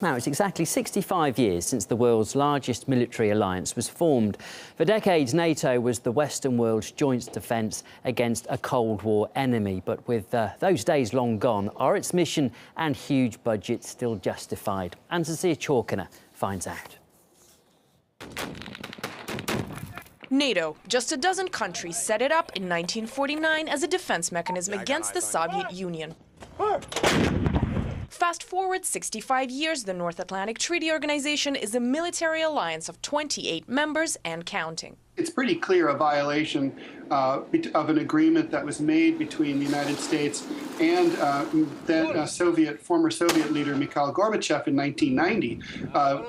Now, it's exactly 65 years since the world's largest military alliance was formed. For decades, NATO was the Western world's joint defence against a Cold War enemy. But with those days long gone, are its mission and huge budget still justified? Anna Chalkiner finds out. NATO, just a dozen countries, set it up in 1949 as a defense mechanism against the Soviet Union. Fast forward 65 years, the North Atlantic Treaty Organization is a military alliance of 28 members and counting. It's pretty clear a violation of an agreement that was made between the United States and former Soviet leader Mikhail Gorbachev in 1990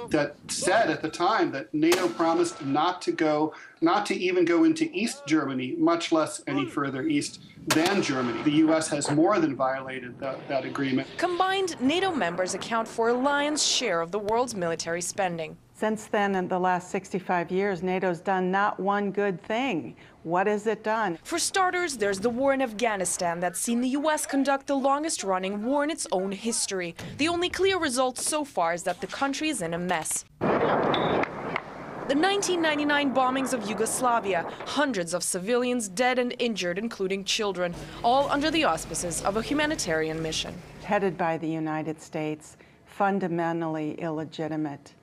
that said at the time that NATO promised not to even go into East Germany, much less any further east than Germany. The U.S. has more than violated that agreement. Combined, NATO members account for a lion's share of the world's military spending. Since then, in the last 65 years, NATO's done not one good thing. What has it done? For starters, there's the war in Afghanistan that's seen the U.S. conduct the longest-running war in its own history. The only clear result so far is that the country is in a mess. The 1999 bombings of Yugoslavia, hundreds of civilians dead and injured, including children, all under the auspices of a humanitarian mission. Headed by the United States, fundamentally illegitimate,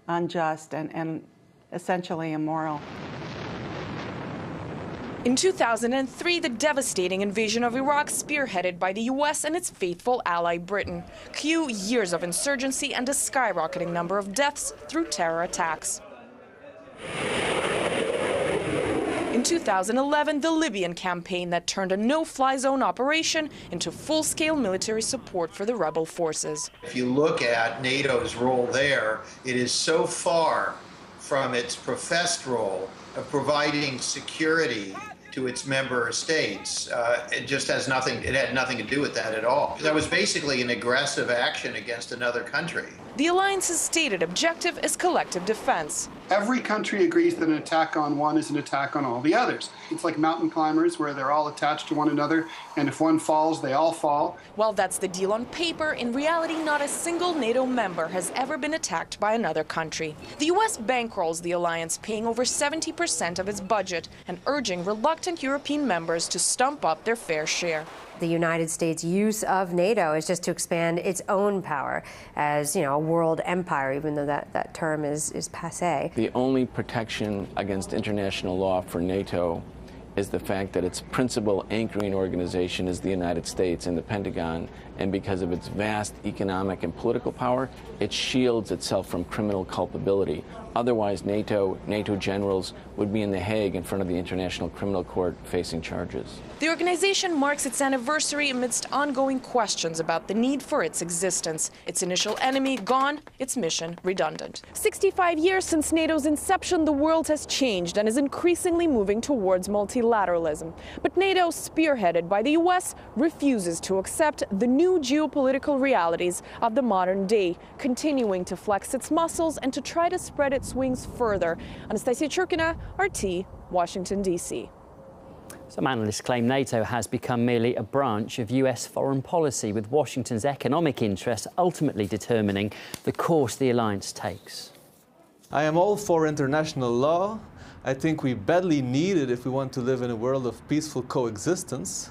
unjust, and essentially immoral. In 2003, the devastating invasion of Iraq, spearheaded by the U.S. and its faithful ally Britain. Cue years of insurgency and a skyrocketing number of deaths through terror attacks. In 2011, the Libyan campaign that turned a no-fly zone operation into full-scale military support for the rebel forces. If you look at NATO's role there, it is so far from its professed role of providing security to its member states. It just has nothing, it had nothing to do with that at all. That was basically an aggressive action against another country. The alliance's stated objective is collective defense. Every country agrees that an attack on one is an attack on all the others. It's like mountain climbers where they're all attached to one another, and if one falls, they all fall. While that's the deal on paper, in reality, not a single NATO member has ever been attacked by another country. The U.S. bankrolls the alliance, paying over 70% of its budget and urging reluctant European members to stump up their fair share. The United States' use of NATO is just to expand its own power as, a world empire, even though that term is passé. The only protection against international law for NATO is the fact that its principal anchoring organization is the United States and the Pentagon, and because of its vast economic and political power, it shields itself from criminal culpability. Otherwise, NATO generals would be in The Hague in front of the International Criminal Court facing charges. The organization marks its anniversary amidst ongoing questions about the need for its existence. Its initial enemy gone, its mission redundant. 65 years since NATO's inception, the world has changed and is increasingly moving towards multilateralism. But NATO, spearheaded by the U.S., refuses to accept the new geopolitical realities of the modern day, continuing to flex its muscles and to try to spread its wings further. Anna Chalkiner, RT, Washington, D.C. Some analysts claim NATO has become merely a branch of US foreign policy, with Washington's economic interests ultimately determining the course the alliance takes. I am all for international law. I think we badly need it if we want to live in a world of peaceful coexistence.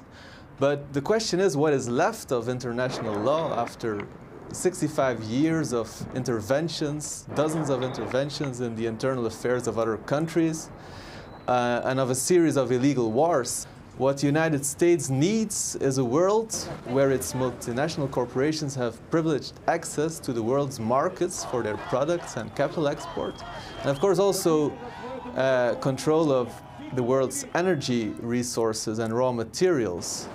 But the question is, what is left of international law after 65 years of interventions, dozens of interventions in the internal affairs of other countries, and of a series of illegal wars? What the United States needs is a world where its multinational corporations have privileged access to the world's markets for their products and capital export, and of course also control of the world's energy resources and raw materials.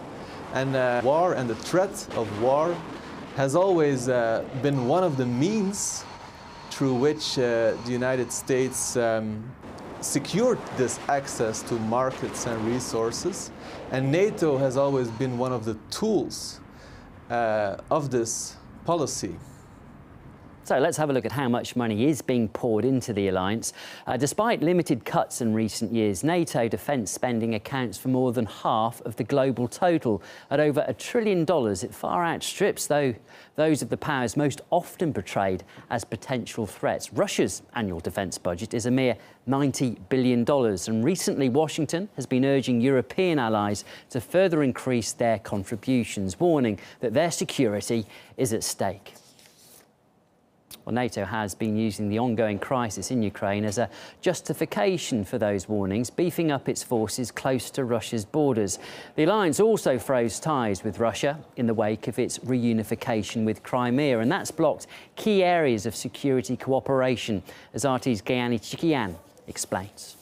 And war and the threat of war has always been one of the means through which the United States secured this access to markets and resources, and NATO has always been one of the tools of this policy. So let's have a look at how much money is being poured into the alliance. Despite limited cuts in recent years, NATO defence spending accounts for more than half of the global total. At over $1 trillion, it far outstrips those of the powers most often portrayed as potential threats. Russia's annual defence budget is a mere $90 billion. And recently, Washington has been urging European allies to further increase their contributions, warning that their security is at stake. Well, NATO has been using the ongoing crisis in Ukraine as a justification for those warnings, beefing up its forces close to Russia's borders. The alliance also froze ties with Russia in the wake of its reunification with Crimea, and that's blocked key areas of security cooperation, as RT's Gayani Chikian explains.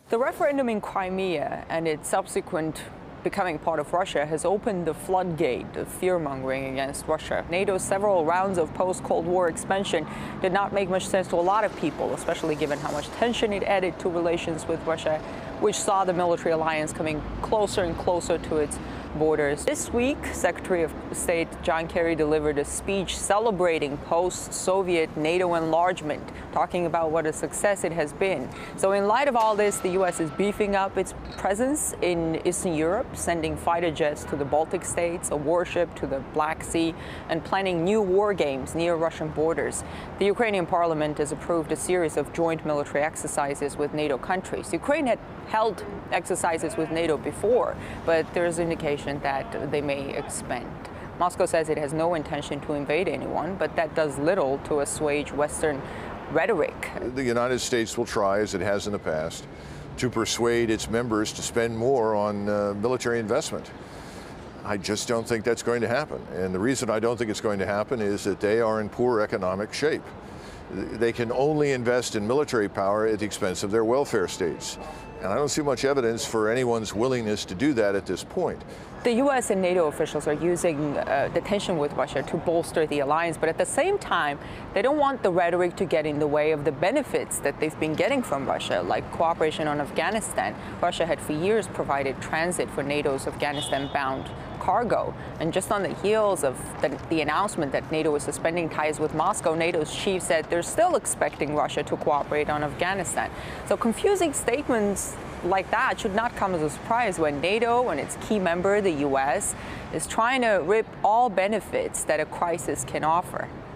The referendum in Crimea and its subsequent becoming part of Russia has opened the floodgate of fear-mongering against Russia. NATO's several rounds of post-Cold War expansion did not make much sense to a lot of people, especially given how much tension it added to relations with Russia, which saw the military alliance coming closer and closer to its borders. This week, Secretary of State John Kerry delivered a speech celebrating post-Soviet NATO enlargement, talking about what a success it has been. So in light of all this, the U.S. is beefing up its presence in Eastern Europe, sending fighter jets to the Baltic states, a warship to the Black Sea, and planning new war games near Russian borders. The Ukrainian parliament has approved a series of joint military exercises with NATO countries. Ukraine had held exercises with NATO before, but there is indication that they may expand. Moscow says it has no intention to invade anyone, but that does little to assuage Western rhetoric. The United States will try, as it has in the past, to persuade its members to spend more on military investment. I just don't think that's going to happen. And the reason I don't think it's going to happen is that they are in poor economic shape. They can only invest in military power at the expense of their welfare states. And I don't see much evidence for anyone's willingness to do that at this point. The U.S. and NATO officials are using the tension with Russia to bolster the alliance, but at the same time, they don't want the rhetoric to get in the way of the benefits that they've been getting from Russia, like cooperation on Afghanistan. Russia had for years provided transit for NATO's Afghanistan-bound cargo. And just on the heels of the announcement that NATO was suspending ties with Moscow, NATO's chief said they're still expecting Russia to cooperate on Afghanistan. So confusing statements like that should not come as a surprise when NATO and its key member, the U.S., is trying to reap all benefits that a crisis can offer.